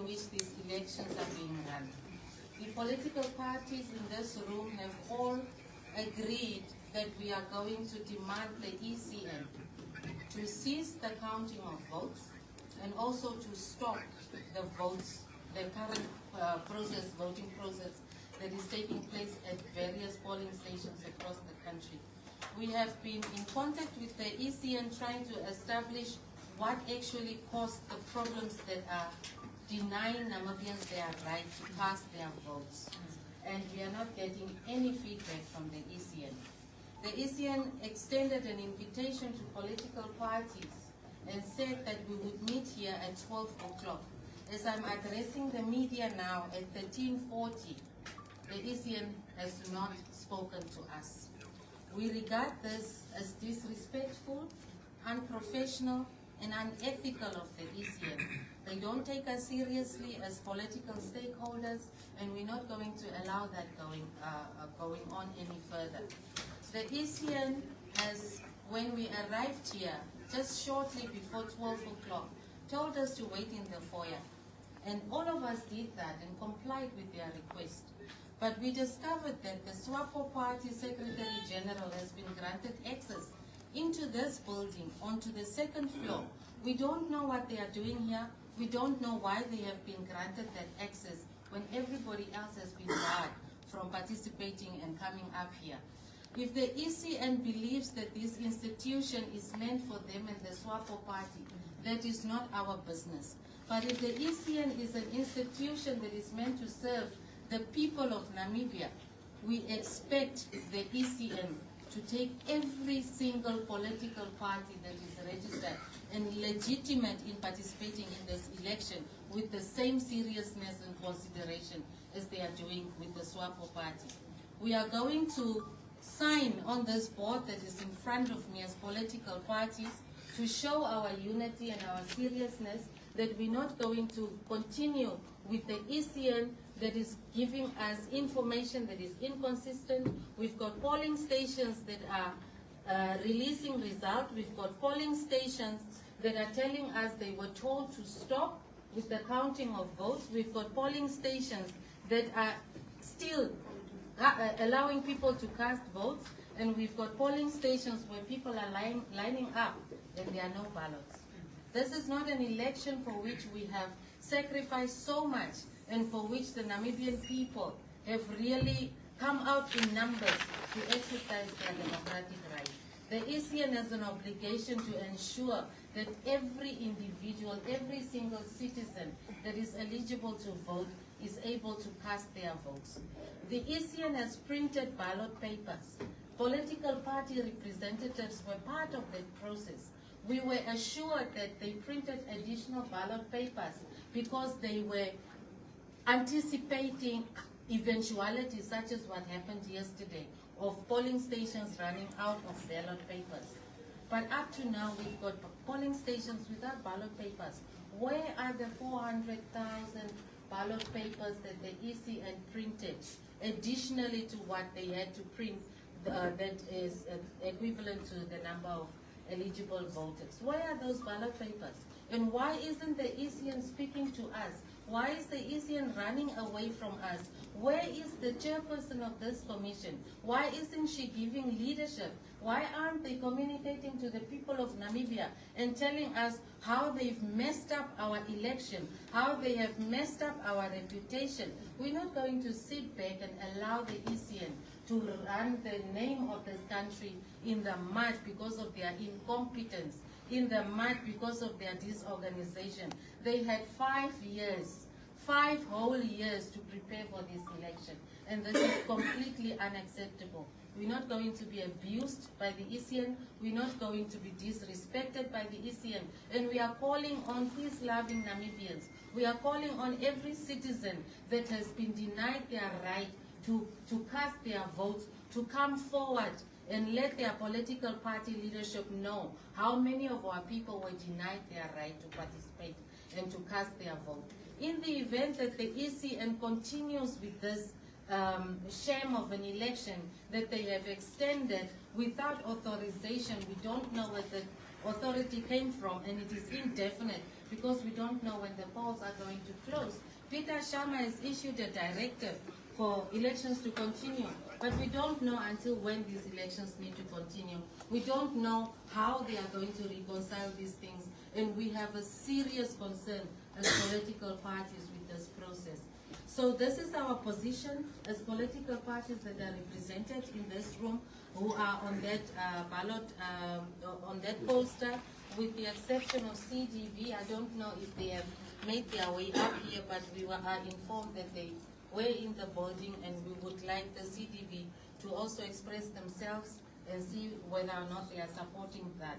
which these elections are being run. The political parties in this room have all agreed that we are going to demand the ECN to cease the counting of votes and also to stop the votes, the current voting process that is taking place at various polling stations across the country. We have been in contact with the ECN trying to establish what actually caused the problems that are denying Namibians their right to cast their votes. And we are not getting any feedback from the ECN. The ECN extended an invitation to political parties and said that we would meet here at 12 o'clock. As I'm addressing the media now at 13:40, the ECN has not spoken to us. We regard this as disrespectful, unprofessional, and unethical of the ECN. They don't take us seriously as political stakeholders, and we're not going to allow that going on any further. The ECN has, when we arrived here, just shortly before 12 o'clock, told us to wait in the foyer. And all of us did that and complied with their request. But we discovered that the SWAPO Party Secretary General has been granted access into this building, onto the second floor. We don't know what they are doing here. We don't know why they have been granted that access when everybody else has been barred from participating and coming up here. If the ECN believes that this institution is meant for them and the SWAPO Party, that is not our business. But if the ECN is an institution that is meant to serve the people of Namibia, we expect the ECN to take every single political party that is registered and legitimate in participating in this election with the same seriousness and consideration as they are doing with the SWAPO Party. We are going to sign on this board that is in front of me as political parties to show our unity and our seriousness, that we're not going to continue with the ECN that is giving us information that is inconsistent. We've got polling stations that are releasing results. We've got polling stations that are telling us they were told to stop with the counting of votes. We've got polling stations that are still allowing people to cast votes, and we've got polling stations where people are lining up and there are no ballots. This is not an election for which we have sacrificed so much and for which the Namibian people have really come out in numbers to exercise their democratic right. The ECN has an obligation to ensure that every individual, every single citizen that is eligible to vote is able to cast their votes. The ECN has printed ballot papers. Political party representatives were part of that process. We were assured that they printed additional ballot papers because they were anticipating eventualities such as what happened yesterday of polling stations running out of ballot papers. But up to now, we've got polling stations without ballot papers. Where are the 400,000 ballot papers that the ECN printed, additionally to what they had to print that is equivalent to the number of eligible voters? Where are those ballot papers? And why isn't the ECN speaking to us? Why is the ECN running away from us? Where is the chairperson of this commission? Why isn't she giving leadership? Why aren't they communicating to the people of Namibia and telling us how they've messed up our election, how they have messed up our reputation? We're not going to sit back and allow the ECN to run the name of this country in the mud because of their incompetence, in the mud because of their disorganization. They had 5 years, 5 whole years to prepare for this election, and this is completely unacceptable. We're not going to be abused by the ECN, we're not going to be disrespected by the ECN, and we are calling on peace-loving Namibians. We are calling on every citizen that has been denied their right to cast their votes to come forward and let their political party leadership know how many of our people were denied their right to participate and to cast their vote. In the event that the ECN continues with this sham of an election that they have extended without authorization, we don't know where the authority came from, and it is indefinite, because we don't know when the polls are going to close. Peter Sharma has issued a directive for elections to continue, but we don't know until when these elections need to continue. We don't know how they are going to reconcile these things, and we have a serious concern as political parties with this process. So this is our position as political parties that are represented in this room, who are on that ballot, on that poster, with the exception of CDV. I don't know if they have made their way up here, but we were informed that they were in the building, and we would like the CDV to also express themselves and see whether or not they are supporting that.